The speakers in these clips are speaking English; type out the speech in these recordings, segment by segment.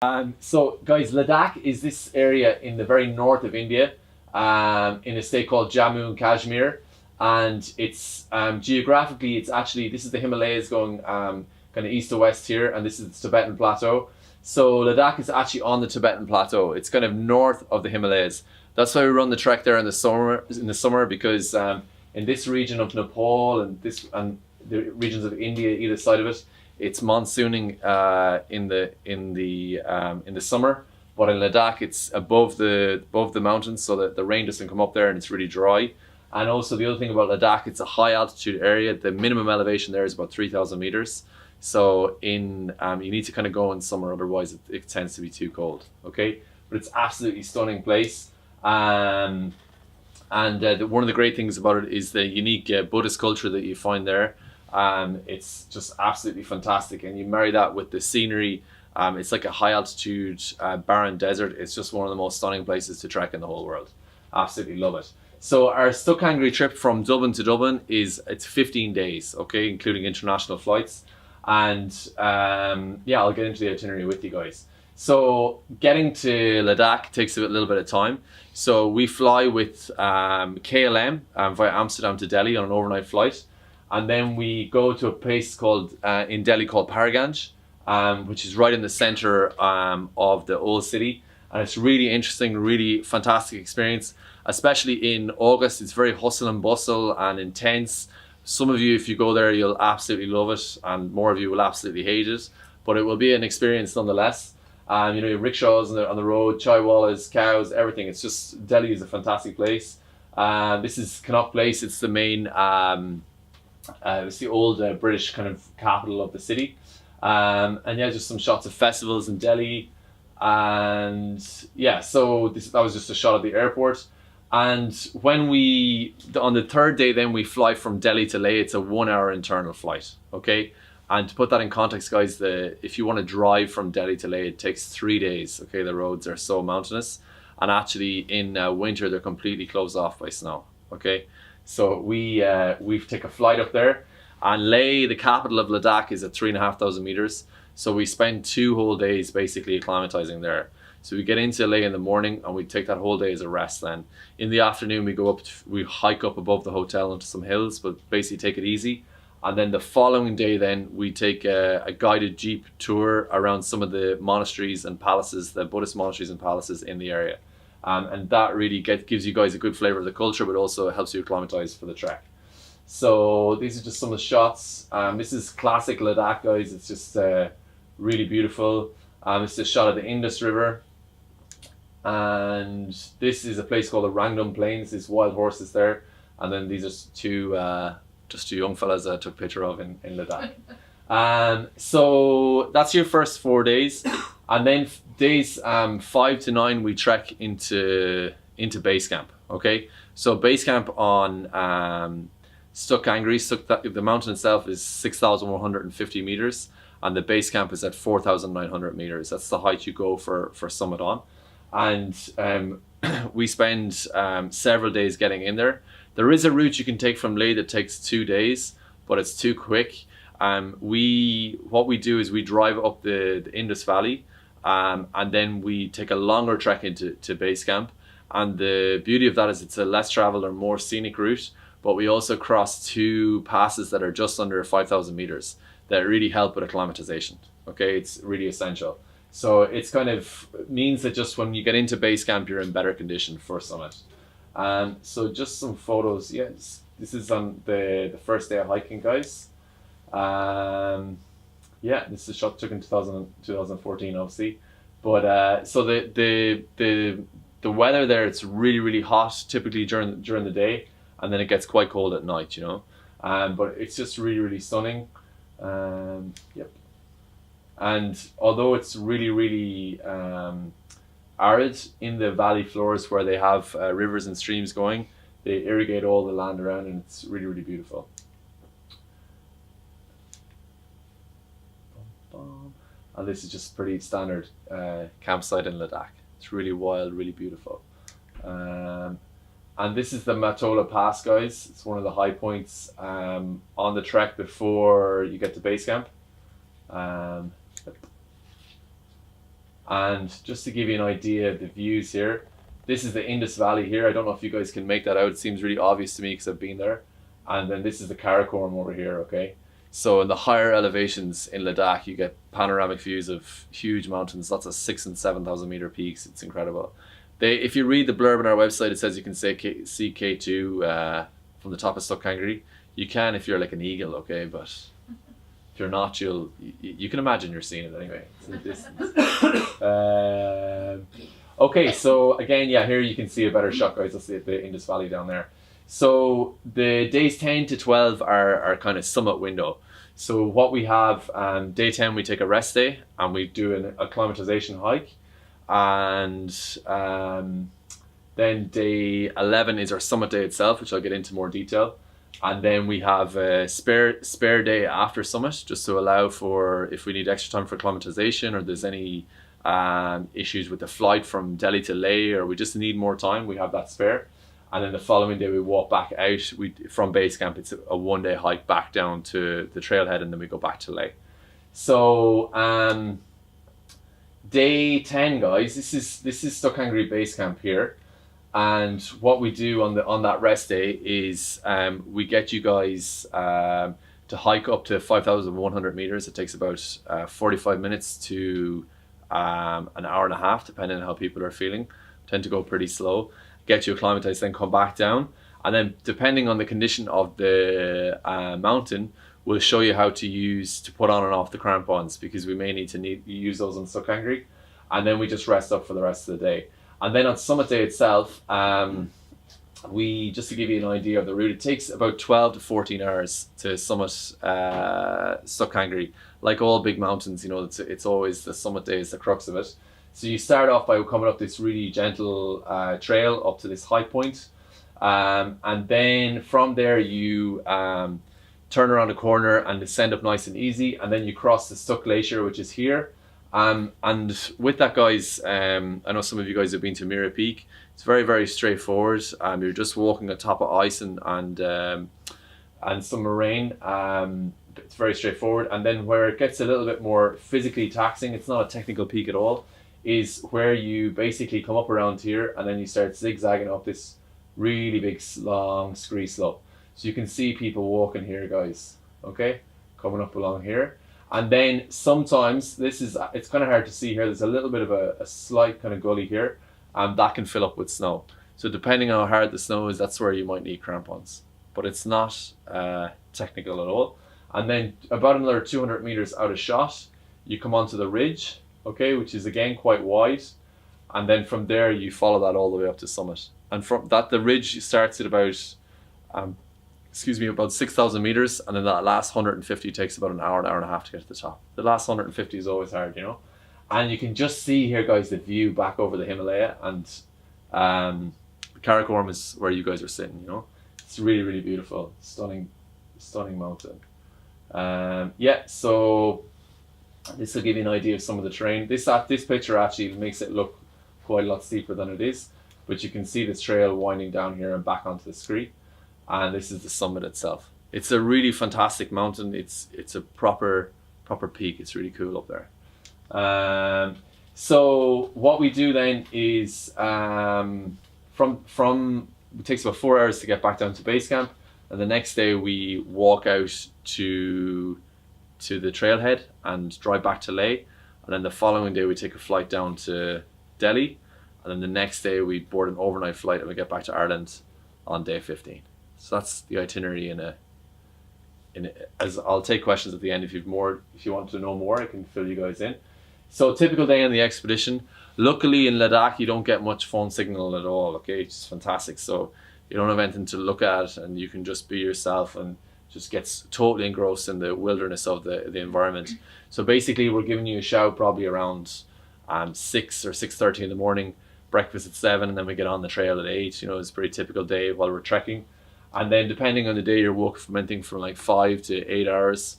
So guys, Ladakh is this area in the very north of India, in a state called Jammu and Kashmir, and it's geographically, it's actually, this is the Himalayas going kind of east to west here, and this is the Tibetan Plateau. So Ladakh is actually on the Tibetan Plateau. It's kind of north of the Himalayas. That's why we run the trek there in the summer, because in this region of Nepal and the regions of India either side of it, it's monsooning in the summer, but in Ladakh it's above the mountains, so that the rain doesn't come up there and it's really dry. And also the other thing about Ladakh, it's a high altitude area. The minimum elevation there is about 3,000 meters. So you need to kind of go in summer, otherwise it tends to be too cold. Okay, but it's absolutely stunning place. One of the great things about it is the unique Buddhist culture that you find there. It's just absolutely fantastic, and you marry that with the scenery. It's like a high altitude barren desert. It's just one of the most stunning places to trek in the whole world. Absolutely love it. So our Stok Kangri trip from Dublin to Dublin it's 15 days, okay, including international flights. And yeah, I'll get into the itinerary with you guys. So getting to Ladakh takes a little bit of time. So we fly with KLM via Amsterdam to Delhi on an overnight flight. And then we go to a place in Delhi called Paraganj, which is right in the center of the old city. And it's really interesting, really fantastic experience, especially in August. It's very hustle and bustle and intense. Some of you, if you go there, you'll absolutely love it, and more of you will absolutely hate it. But it will be an experience nonetheless. You know, rickshaws on the road, chai wallas, cows, everything. It's just, Delhi is a fantastic place. This is Connaught Place. It's the main... it's the old British kind of capital of the city, and yeah, just some shots of festivals in Delhi, and yeah, so that was just a shot of the airport. And when on the third day, then we fly from Delhi to Leh. It's a 1 hour internal flight, okay? And to put that in context, guys, if you want to drive from Delhi to Leh, it takes 3 days, okay? The roads are so mountainous, and actually in winter they're completely closed off by snow, okay? So we take a flight up there, and Leh, the capital of Ladakh, is at 3,500 meters. So we spend 2 whole days basically acclimatizing there. So we get into Leh in the morning, and we take that whole day as a rest. Then in the afternoon we hike up above the hotel into some hills, but basically take it easy. And then the following day, then we take a guided jeep tour around some of the monasteries and palaces, the Buddhist monasteries and palaces in the area. And that really gives you guys a good flavor of the culture, but also helps you acclimatize for the trek. So these are just some of the shots. This is classic Ladakh, guys. It's just really beautiful. It's a shot of the Indus River. And this is a place called the Rangdum Plains. There's wild horses there. And then these are two young fellas that I took a picture of in Ladakh. So that's your first 4 days. And then days 5 to 9 we trek into base camp. Okay, so base camp on Stok Kangri. The mountain itself is 6,150 meters, and the base camp is at 4,900 meters. That's the height you go for summit on, and we spend several days getting in there. There is a route you can take from Leh that takes 2 days, but it's too quick. What we do is we drive up the Indus Valley. And then we take a longer trek into base camp. And the beauty of that is it's a less traveled or more scenic route, but we also cross 2 passes that are just under 5,000 meters that really help with acclimatization. Okay, it's really essential. So it's kind of means that just when you get into base camp, you're in better condition for summit. So just some photos. Yes, this is on the first day of hiking, guys. Yeah, this is a shot took in 2014, obviously. But so the weather there, it's really, really hot typically during the day, and then it gets quite cold at night, you know. But it's just really, really stunning. Yep. And although it's really, really arid in the valley floors where they have rivers and streams going, they irrigate all the land around, and it's really, really beautiful. And this is just pretty standard campsite in Ladakh. It's really wild, really beautiful. And this is the Matola Pass, guys. It's one of the high points on the trek before you get to base camp. And just to give you an idea of the views here, this is the Indus Valley here. I don't know if you guys can make that out. It seems really obvious to me because I've been there. And then this is the Karakoram over here, okay? So in the higher elevations in Ladakh, you get panoramic views of huge mountains, lots of 6,000 and 7,000 meter peaks. It's incredible. If you read the blurb on our website, it says you can see K2 from the top of Stok Kangri. You can if you're like an eagle, okay? But if you're not, you can imagine you're seeing it anyway. It's in the distance. Okay, so again, yeah, here you can see a better shot, guys. Let's see the Indus Valley down there. So the days 10 to 12 are kind of summit window. So what we have, day 10 we take a rest day and we do an acclimatization hike, and then day 11 is our summit day itself, which I'll get into more detail. And then we have a spare day after summit, just to allow for if we need extra time for acclimatization, or there's any issues with the flight from Delhi to Leh, or we just need more time, we have that spare. And then the following day we walk back out from base camp. It's a 1 day hike back down to the trailhead, and then we go back to Leh. So day 10, guys, this is Stok Kangri base camp here. And what we do on that rest day is we get you guys to hike up to 5,100 meters. It takes about 45 minutes to an hour and a half, depending on how people are feeling. Tend to go pretty slow. Get you acclimatized, then come back down. And then depending on the condition of the mountain, we'll show you how to put on and off the crampons, because we may need to use those on Stok Kangri. And then we just rest up for the rest of the day. And then on summit day itself, just to give you an idea of the route, it takes about 12 to 14 hours to summit Stok Kangri. Like all big mountains, you know, it's always the summit day is the crux of it. So you start off by coming up this really gentle trail up to this high point. And then from there you turn around a corner and descend up nice and easy. And then you cross the Stok Glacier, which is here. And with that, guys, I know some of you guys have been to Mira Peak. It's very, very straightforward. You're just walking on top of ice and some moraine. It's very straightforward. And then where it gets a little bit more physically taxing, it's not a technical peak at all, is where you basically come up around here and then you start zigzagging up this really big, long scree slope. So you can see people walking here, guys, okay? Coming up along here. And then sometimes, it's kind of hard to see here, there's a little bit of a slight kind of gully here, and that can fill up with snow. So depending on how hard the snow is, that's where you might need crampons. But it's not technical at all. And then about another 200 meters out of shot, you come onto the ridge, okay, which is again quite wide. And then from there, you follow that all the way up to summit. And from that, the ridge starts at about 6,000 meters, and then that last 150 takes about an hour and a half to get to the top. The last 150 is always hard, you know. And you can just see here, guys, the view back over the Himalaya, and Karakoram is where you guys are sitting, you know. It's really, really beautiful, stunning mountain. Yeah, so this will give you an idea of some of the terrain. This picture actually makes it look quite a lot steeper than it is, but you can see this trail winding down here and back onto the scree. And this is the summit itself. It's a really fantastic mountain. It's a proper peak. It's really cool up there. So what we do then is it takes about 4 hours to get back down to base camp, and the next day we walk out to the trailhead and drive back to Leh, and then the following day we take a flight down to Delhi, and then the next day we board an overnight flight and we get back to Ireland on day 15. So that's the itinerary as I'll take questions at the end if you want to know more, I can fill you guys in. So typical day on the expedition. Luckily in Ladakh you don't get much phone signal at all, okay? It's just fantastic. So you don't have anything to look at and you can just be yourself and just get totally engrossed in the wilderness of the environment. So basically we're giving you a shout probably around 6 or 6:30 in the morning, breakfast at 7, and then we get on the trail at 8. You know, it's a pretty typical day while we're trekking. And then depending on the day, you're walking from anything from like 5 to 8 hours.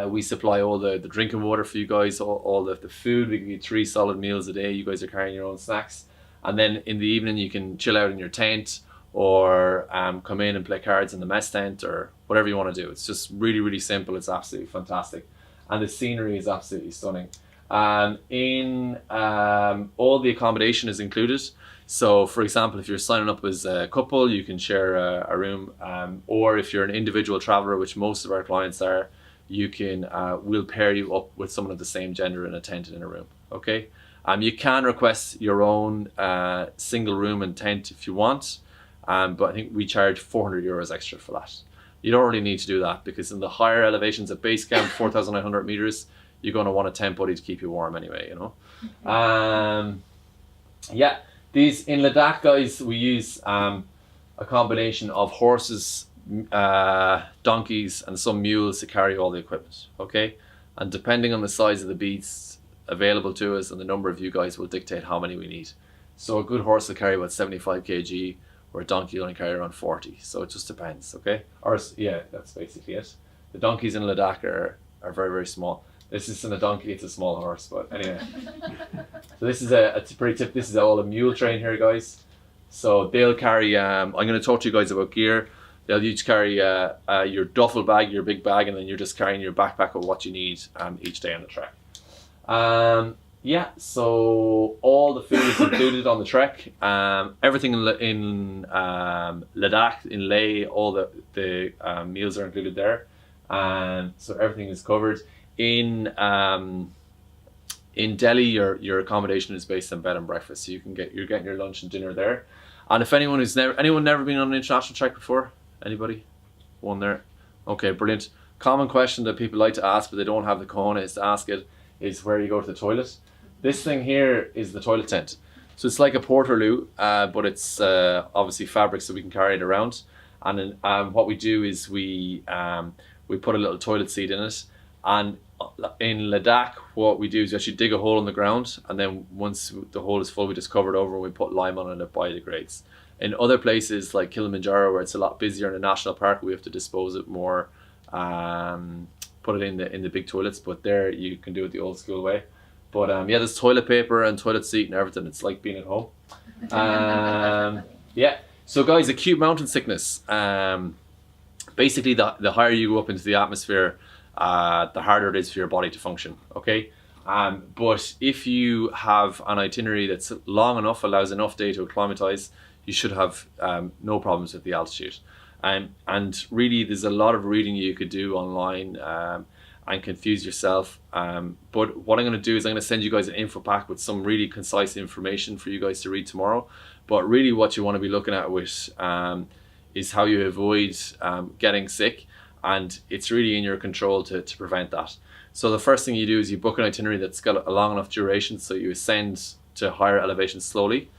We supply all the drinking water for you guys, all the food. We give you 3 solid meals a day. You guys are carrying your own snacks. And then in the evening, you can chill out in your tent or come in and play cards in the mess tent or whatever you want to do. It's just really, really simple. It's absolutely fantastic. And the scenery is absolutely stunning. All the accommodation is included. So for example, if you're signing up as a couple, you can share a room, or if you're an individual traveler, which most of our clients are, you can we'll pair you up with someone of the same gender in a tent in a room. Okay. You can request your own single room and tent if you want, but I think we charge 400 euros extra for that. You don't really need to do that, because in the higher elevations at base camp, 4,900 meters, you're going to want a tent buddy to keep you warm anyway, you know. Yeah, these in Ladakh, guys, we use a combination of horses, donkeys, and some mules to carry all the equipment. Okay, and depending on the size of the beasts available to us and the number of you guys will dictate how many we need. So a good horse will carry about 75 kg, or a donkey will only carry around 40. So it just depends. Okay, or yeah, that's basically it. The donkeys in Ladakh are very, very small. This isn't a donkey, it's a small horse, but anyway. So this is this is all a mule train here, guys. So they'll carry, I'm going to talk to you guys about gear. They'll each carry your duffel bag, your big bag, and then you're just carrying your backpack of what you need each day on the trek. Yeah, so all the food is included on the trek. Everything in Ladakh, in Leh, all the meals are included there. So everything is covered. In Delhi, your accommodation is based on bed and breakfast, so you're getting your lunch and dinner there. And if anyone never been on an international trek before, anybody, one there, okay, brilliant. Common question that people like to ask, but they don't have the cojones to ask it, is where you go to the toilet. This thing here is the toilet tent, so it's like a portaloo, but it's obviously fabric, so we can carry it around. And then what we do is we put a little toilet seat in it. And in Ladakh, what we do is we actually dig a hole in the ground, and then once the hole is full, we just cover it over and we put lime on it and it biodegrades. In other places like Kilimanjaro, where it's a lot busier in a national park, we have to dispose it more, put it in the big toilets. But there you can do it the old school way. But yeah, there's toilet paper and toilet seat and everything. It's like being at home. Yeah. So guys, acute mountain sickness. Basically, the higher you go up into the atmosphere, the harder it is for your body to function. Okay. But if you have an itinerary that's long enough, allows enough day to acclimatize, you should have no problems with the altitude. And really, there's a lot of reading you could do online and confuse yourself. But what I'm going to do is I'm going to send you guys an info pack with some really concise information for you guys to read tomorrow. But really what you want to be looking at with is how you avoid getting sick. And it's really in your control to prevent that. So the first thing you do is you book an itinerary that's got a long enough duration, so you ascend to higher elevations slowly.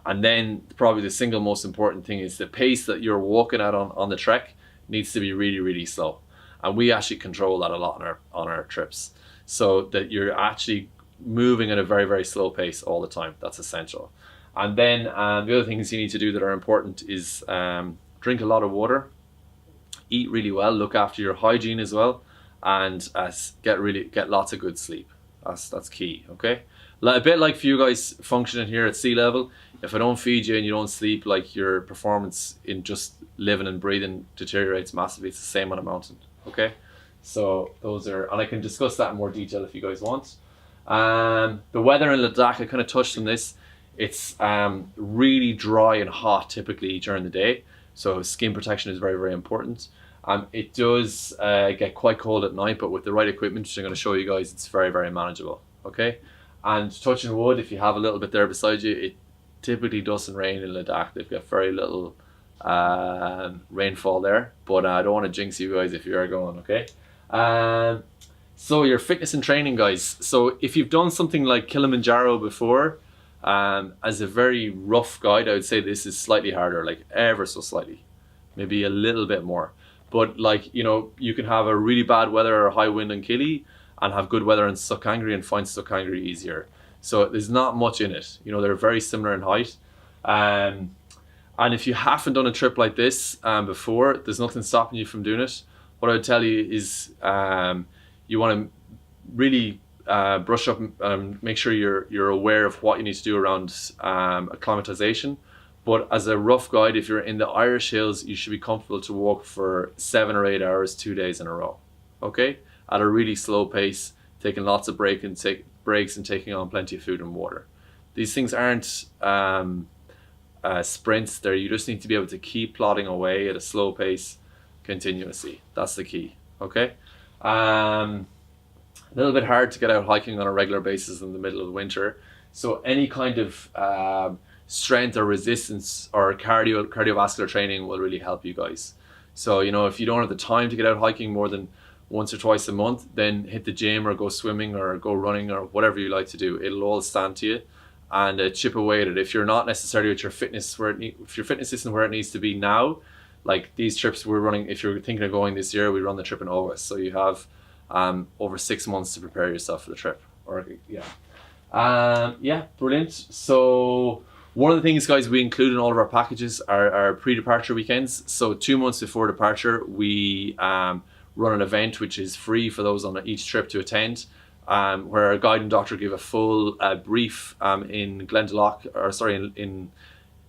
And then probably the single most important thing is the pace that you're walking at on the trek needs to be really, really slow. And we actually control that a lot on our trips, so that you're actually moving at a very, very slow pace all the time. That's essential. And then the other things you need to do that are important is drink a lot of water, eat really well, look after your hygiene as well, and get lots of good sleep. That's key. Okay, a bit like for you guys functioning here at sea level, if I don't feed you and you don't sleep, like your performance in just living and breathing deteriorates massively. It's the same on a mountain. Okay, so those are, and I can discuss that in more detail if you guys want. The weather in Ladakh, I kind of touched on this. It's really dry and hot typically during the day, so skin protection is very, very important. It does get quite cold at night, but with the right equipment, which I'm going to show you guys, it's very, very manageable. Okay, and touching wood, if you have a little bit there beside you, it typically doesn't rain in Ladakh. They've got very little rainfall there, but I don't want to jinx you guys if you are going. Okay, so your fitness and training, guys. So if you've done something like Kilimanjaro before, as a very rough guide, I would say this is slightly harder, like ever so slightly, maybe a little bit more. But like, you know, you can have a really bad weather or high wind in Kili and have good weather in Stok Kangri and find Stok Kangri easier. So there's not much in it. You know, they're very similar in height. And if you haven't done a trip like this before, there's nothing stopping you from doing it. What I would tell you is you want to really brush up and make sure you're aware of what you need to do around acclimatization. But as a rough guide, if you're in the Irish Hills, you should be comfortable to walk for 7 or 8 hours, 2 days in a row. Okay? At a really slow pace taking lots of breaks and taking on plenty of food and water. These things aren't sprints. You just need to be able to keep plodding away at a slow pace continuously. That's the key. Okay. A little bit hard to get out hiking on a regular basis in the middle of the winter. So any kind of strength or resistance or cardiovascular training will really help you guys. So, you know, if you don't have the time to get out hiking more than once or twice a month, then hit the gym or go swimming or go running or whatever you like to do. It'll all stand to you, and chip away at it. If you're not necessarily at your fitness if your fitness isn't where it needs to be now, like these trips we're running, if you're thinking of going this year, we run the trip in August, so you have over 6 months to prepare yourself for the trip. Or brilliant. So one of the things, guys, we include in all of our packages are our pre-departure weekends. So 2 months before departure, we run an event which is free for those on each trip to attend, where our guide and doctor give a full brief in in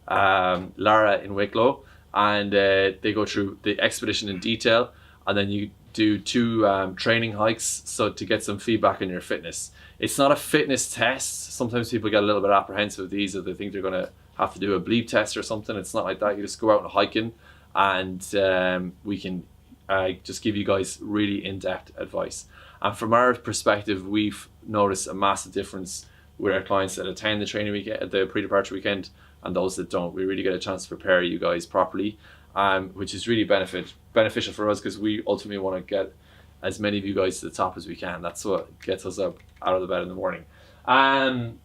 Lara in Wicklow, and they go through the expedition in detail, and then you do 2 training hikes, so to get some feedback on your fitness. It's not a fitness test. Sometimes people get a little bit apprehensive of these, or they think they're going to have to do a bleep test or something. It's not like that. You just go out and hiking, and we can just give you guys really in-depth advice. And from our perspective, we've noticed a massive difference with our clients that attend the training weekend, the pre-departure weekend, and those that don't. We really get a chance to prepare you guys properly, which is really beneficial for us, because we ultimately want to get as many of you guys to the top as we can. That's what gets us up out of the bed in the morning. And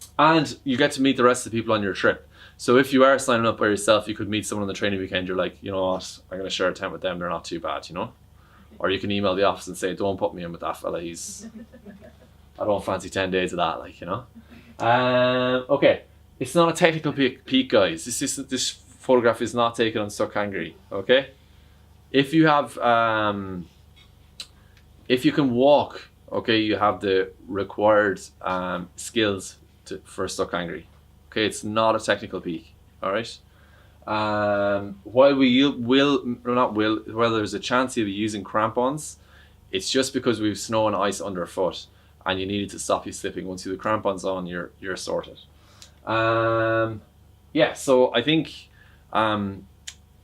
you get to meet the rest of the people on your trip. So if you are signing up by yourself, you could meet someone on the training weekend. You're like, you know what, I'm going to share a tent with them. They're not too bad, you know? Or you can email the office and say, don't put me in with that fella. I don't fancy 10 days of that, like, you know? Okay. It's not a technical peak, guys. This photograph is not taken on Stok Kangri, okay? If you have, if you can walk, okay, you have the required skills for Stok Kangri. Okay, it's not a technical peak, all right? While there's a chance of you using crampons, it's just because we've snow and ice underfoot, and you needed to stop you slipping. Once you have the crampons on, you're sorted. So I think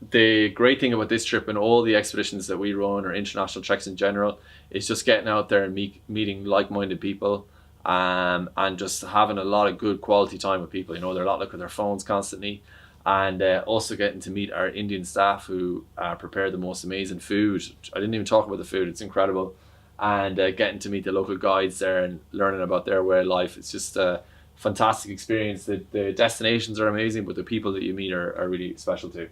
the great thing about this trip and all the expeditions that we run, or international treks in general, is just getting out there and meeting like-minded people, and just having a lot of good quality time with people. You know, they're not looking at their phones constantly, and also getting to meet our Indian staff who prepare the most amazing food. I didn't even talk about the food, it's incredible. And getting to meet the local guides there and learning about their way of life. It's just a fantastic experience. The destinations are amazing, but the people that you meet are really special too.